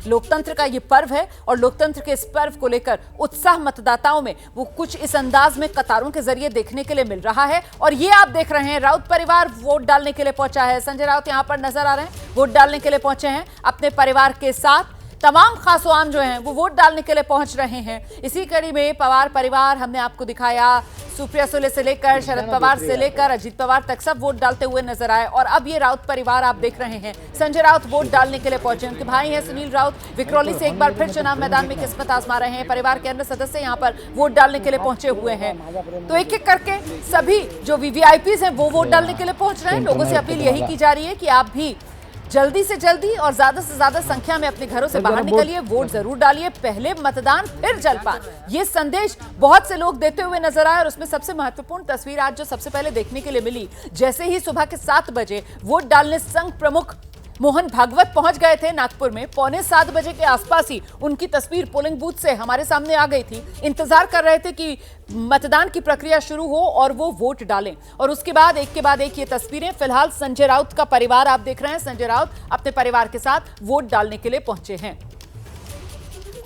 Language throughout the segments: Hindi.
लोकतंत्र का ये पर्व है और लोकतंत्र के इस पर्व को लेकर उत्साह मतदाताओं में वो कुछ इस अंदाज में कतारों के जरिए देखने के लिए मिल रहा है। और ये आप देख रहे हैं राउत परिवार वोट डालने के लिए पहुंचा है। संजय राउत यहां पर नजर आ रहे हैं, वोट डालने के लिए पहुंचे हैं अपने परिवार के साथ। तमाम खासो आम जो हैं वो वोट डालने के लिए पहुंच रहे हैं। इसी कड़ी में पवार परिवार हमने आपको दिखाया, सुप्रिया सुले से लेकर शरद पवार से लेकर अजीत पवार तक सब वोट डालते हुए नजर आए। और अब ये राउत परिवार आप देख रहे हैं, संजय राउत वोट डालने के लिए पहुंचे। उनके भाई हैं सुनील राउत, विक्रोली से एक बार फिर चुनाव मैदान में किस्मत आजमा रहे हैं। परिवार के अन्य सदस्य यहाँ पर वोट डालने के लिए पहुंचे हुए हैं। तो एक एक करके सभी जो वीवीआईपीज हैं वो वोट डालने के लिए पहुंच रहे हैं। लोगों से अपील यही की जा रही है कि आप भी जल्दी से जल्दी और ज्यादा से ज्यादा संख्या में अपने घरों से बाहर निकलिए, वोट जरूर डालिए। पहले मतदान फिर जलपान, ये संदेश बहुत से लोग देते हुए नजर आए। और उसमें सबसे महत्वपूर्ण तस्वीर आज जो सबसे पहले देखने के लिए मिली, जैसे ही सुबह के 7 बजे वोट डालने संघ प्रमुख मोहन भागवत पहुंच गए थे नागपुर में, पौने 7 बजे के आसपास ही उनकी तस्वीर पोलिंग बूथ से हमारे सामने आ गई थी। इंतजार कर रहे थे कि मतदान की प्रक्रिया शुरू हो और वो वोट डालें। और उसके बाद एक के बाद एक ये तस्वीरें फिलहाल संजय राउत का परिवार आप देख रहे हैं। संजय राउत अपने परिवार के साथ वोट डालने के लिए पहुंचे हैं।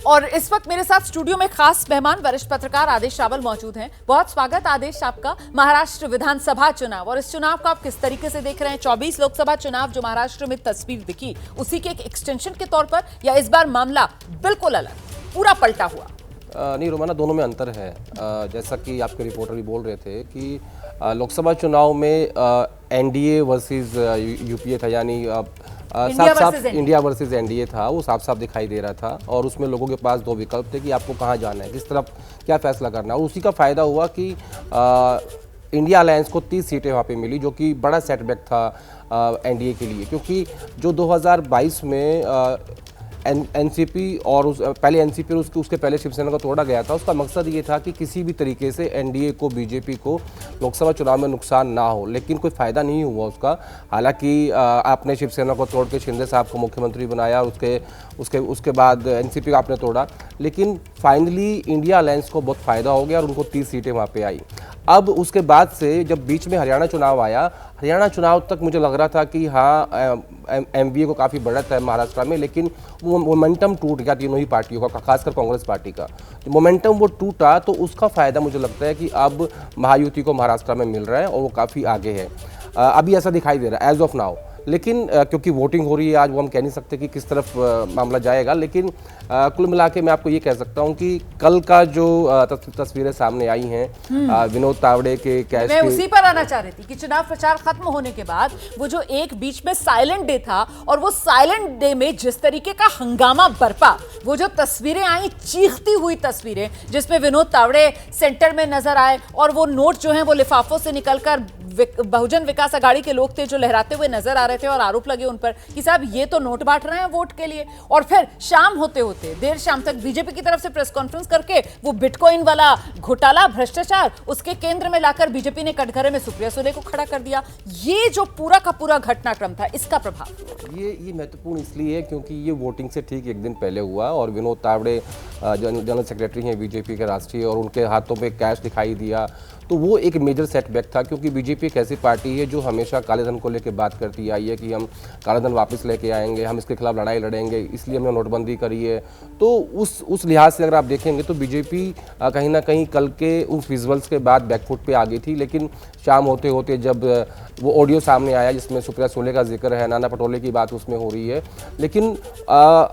और इस वक्त मेरे साथ स्टूडियो में खास मेहमान वरिष्ठ पत्रकार आदेश रावल मौजूद हैं। बहुत स्वागत आदेश आपका। महाराष्ट्र विधानसभा चुनाव और इस चुनाव को आप किस तरीके से देख रहे हैं? 24 लोकसभा चुनाव जो महाराष्ट्र में तस्वीर दिखी, उसी के एक एक्सटेंशन के तौर पर, या इस बार मामला बिल्कुल अलग, पूरा पलटा हुआ? नहीं रोमाना, दोनों में अंतर है। जैसा कि आपके रिपोर्टर भी बोल रहे थे कि लोकसभा चुनाव में एनडीए वर्सेस यूपीए था, यानी साफ साफ इंडिया वर्सेस एनडीए था, वो साफ साफ दिखाई दे रहा था। और उसमें लोगों के पास 2 विकल्प थे कि आपको कहाँ जाना है, किस तरफ क्या फैसला करना है। और उसी का फ़ायदा हुआ कि इंडिया अलायंस को 30 सीटें वहाँ पे मिली, जो कि बड़ा सेटबैक था एनडीए के लिए। क्योंकि जो 2022 में एनसीपी और पहले एनसीपी और उसके पहले शिवसेना को तोड़ा गया था, उसका मकसद ये था कि किसी भी तरीके से एनडीए को, बीजेपी को लोकसभा चुनाव में नुकसान ना हो। लेकिन कोई फ़ायदा नहीं हुआ उसका। हालांकि आपने शिवसेना को तोड़ के शिंदे साहब को मुख्यमंत्री बनाया, उसके बाद एनसीपी का आपने तोड़ा, लेकिन फाइनली इंडिया अलायंस को बहुत फ़ायदा हो गया और उनको 30 सीटें वहाँ पर आई। अब उसके बाद से जब बीच में हरियाणा चुनाव आया, हरियाणा चुनाव तक मुझे लग रहा था कि हाँ एमवीए को काफ़ी बढ़त है महाराष्ट्र में, लेकिन वो मोमेंटम टूट गया तीनों ही पार्टियों का, खासकर कांग्रेस पार्टी का मोमेंटम वो टूटा। तो उसका फ़ायदा मुझे लगता है कि अब महायुति को महाराष्ट्र में मिल रहा है और वो काफ़ी आगे है। अभी ऐसा दिखाई दे रहा है एज ऑफ नाउ। लेकिन क्योंकि वोटिंग हो रही है आज, वो हम कह नहीं सकते कि किस तरफ मामला जाएगा। लेकिन कुल मिला के मैं आपको ये कह सकता हूँ कि कल का जो तस्वीरें सामने आई हैं विनोद तावड़े के कैश, मैं उसी पर आना चाह रही थी कि चुनाव प्रचार खत्म होने के बाद वो जो एक बीच में साइलेंट डे था, और वो साइलेंट डे में जिस तरीके का हंगामा बरपा, वो जो तस्वीरें आई, चीखती हुई तस्वीरें, जिसमें विनोद तावड़े सेंटर में नजर आए और वो नोट जो हैं वो लिफाफों से निकलकर बहुजन विकास अघाड़ी के लोग थे जो लहराते हुए नजर आ रहे थे और आरोप लगे उन पर कि साहब ये तो नोट बांट रहे हैं वोट के लिए। और फिर शाम होते होते देर शाम तक बीजेपी की तरफ से प्रेस कॉन्फ्रेंस करके वो बिटकॉइन वाला घोटाला, भ्रष्टाचार, उसके केंद्र में लाकर बीजेपी ने कटघरे में सुप्रिया सुले को खड़ा कर दिया। ये जो पूरा का पूरा घटनाक्रम था, इसका प्रभाव ये महत्वपूर्ण इसलिए है क्योंकि ये वोटिंग से ठीक एक दिन पहले हुआ और विनोद तावड़े जनरल सेक्रेटरी हैं बीजेपी के राष्ट्रीय, और उनके हाथों पे कैश दिखाई दिया। तो वो एक मेजर सेटबैक था, क्योंकि बीजेपी एक ऐसी पार्टी है जो हमेशा काले धन को लेकर बात करती आई है कि हम काला धन वापस लेके आएंगे, हम इसके खिलाफ लड़ाई लड़ेंगे, इसलिए हमने नोटबंदी करी है। तो उस लिहाज से अगर आप देखेंगे तो बीजेपी कहीं ना कहीं कल के उस विजुअल्स के बाद बैकफुट पे आ गई थी। लेकिन शाम होते होते जब वो ऑडियो सामने आया जिसमें सुप्रिया सुले का जिक्र है, नाना पटोले की बात उसमें हो रही है, लेकिन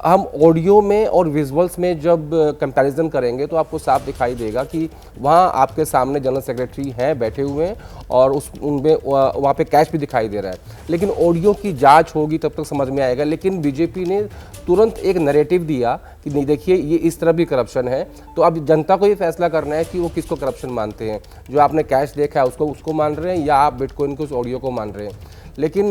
हम ऑडियो में और विजुअल्स में जब कंपैरिजन करेंगे तो आपको साफ दिखाई देगा कि वहाँ आपके सामने जनरल सेक्रेटरी हैं बैठे हुए हैं और उनमें वहाँ पे कैश भी दिखाई दे रहा है। लेकिन ऑडियो की जांच होगी तब तक समझ में आएगा। लेकिन बीजेपी ने तुरंत एक नैरेटिव दिया कि नहीं देखिए ये इस तरह भी करप्शन है। तो अब जनता को ये फैसला करना है कि वो किसको करप्शन मानते हैं, जो आपने कैश देखा है उसको मान रहे हैं या आप बिटकॉइन के उस ऑडियो को मान रहे हैं। लेकिन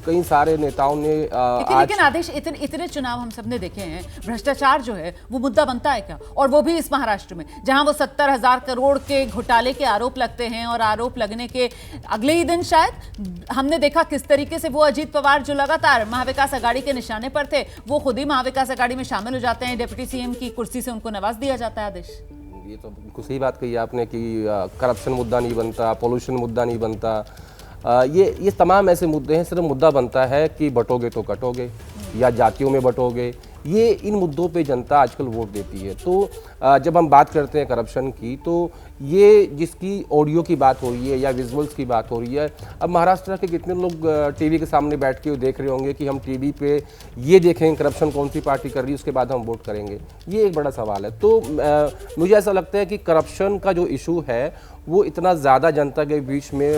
कई सारे नेताओं ने लेकिन आदेश इतने चुनाव हम सबने देखे हैं, भ्रष्टाचार जो है वो मुद्दा बनता है क्या? और वो भी इस महाराष्ट्र में जहां वो 70,000 करोड़ के घोटाले के आरोप लगते हैं और आरोप लगने के अगले ही दिन शायद हमने देखा किस तरीके से वो अजीत पवार जो लगातार महाविकास अघाड़ी के निशाने पर थे, वो खुद ही महाविकास अघाड़ी में शामिल हो जाते हैं, डिप्टी सीएम की कुर्सी से उनको नवाज दिया जाता है। आदेश, ये तो बिल्कुल सही बात कही आपने कि करप्शन मुद्दा नहीं बनता, पोल्यूशन मुद्दा नहीं बनता। ये तमाम ऐसे मुद्दे हैं, सिर्फ मुद्दा बनता है कि बटोगे तो कटोगे, या जातियों में बटोगे, ये इन मुद्दों पे जनता आजकल वोट देती है। तो जब हम बात करते हैं करप्शन की, तो ये जिसकी ऑडियो की बात हो रही है या विजुअल्स की बात हो रही है, अब महाराष्ट्र के कितने लोग टीवी के सामने बैठ के देख रहे होंगे कि हम टीवी पे ये देखेंगे करप्शन कौन सी पार्टी कर रही है, उसके बाद हम वोट करेंगे। ये एक बड़ा सवाल है। तो मुझे ऐसा लगता है कि करप्शन का जो इशू है वो इतना ज़्यादा जनता के बीच में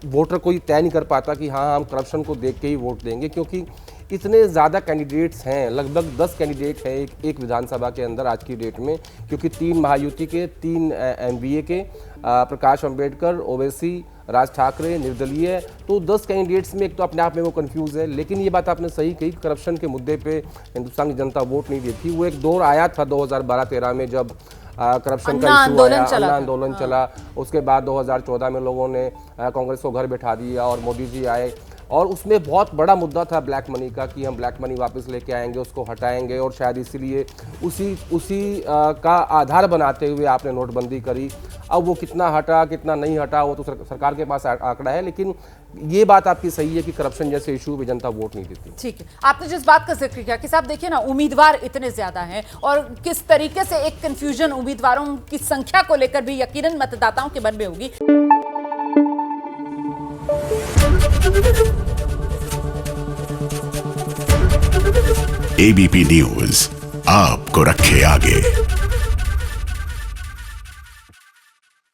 वोटर कोई तय नहीं कर पाता कि हाँ हम करप्शन को देख के ही वोट देंगे, क्योंकि इतने ज़्यादा कैंडिडेट्स हैं, लगभग 10 कैंडिडेट हैं एक विधानसभा के अंदर आज की डेट में, क्योंकि 3 महायुति के, 3 एनडीए के, प्रकाश अंबेडकर, ओवैसी, राज ठाकरे, निर्दलीय, तो 10 कैंडिडेट्स में एक तो अपने आप में वो कंफ्यूज है। लेकिन ये बात आपने सही कही, करप्शन के मुद्दे पे हिंदुस्तान की जनता वोट नहीं देती। वो एक दौर आया था 2012-13 में जब करप्शन का इशू आया, अन्ना आंदोलन चला। उसके बाद 2014 में लोगों ने कांग्रेस को घर बैठा दिया और मोदी जी आए, और उसमें बहुत बड़ा मुद्दा था ब्लैक मनी का कि हम ब्लैक मनी वापस लेके आएंगे, उसको हटाएंगे, और शायद इसीलिए उसी का आधार बनाते हुए आपने नोटबंदी करी। अब वो कितना हटा कितना नहीं हटा वो तो सरकार के पास आंकड़ा है, लेकिन ये बात आपकी सही है कि करप्शन जैसे इशू पे जनता वोट नहीं देती। ठीक है, आपने जिस बात का जिक्र किया कि साहब देखिए ना, उम्मीदवार इतने ज्यादा हैं और किस तरीके से एक कंफ्यूजन उम्मीदवारों की संख्या को लेकर भी यकीनन मतदाताओं के मन में होगी। एबीपी न्यूज आपको रखे आगे।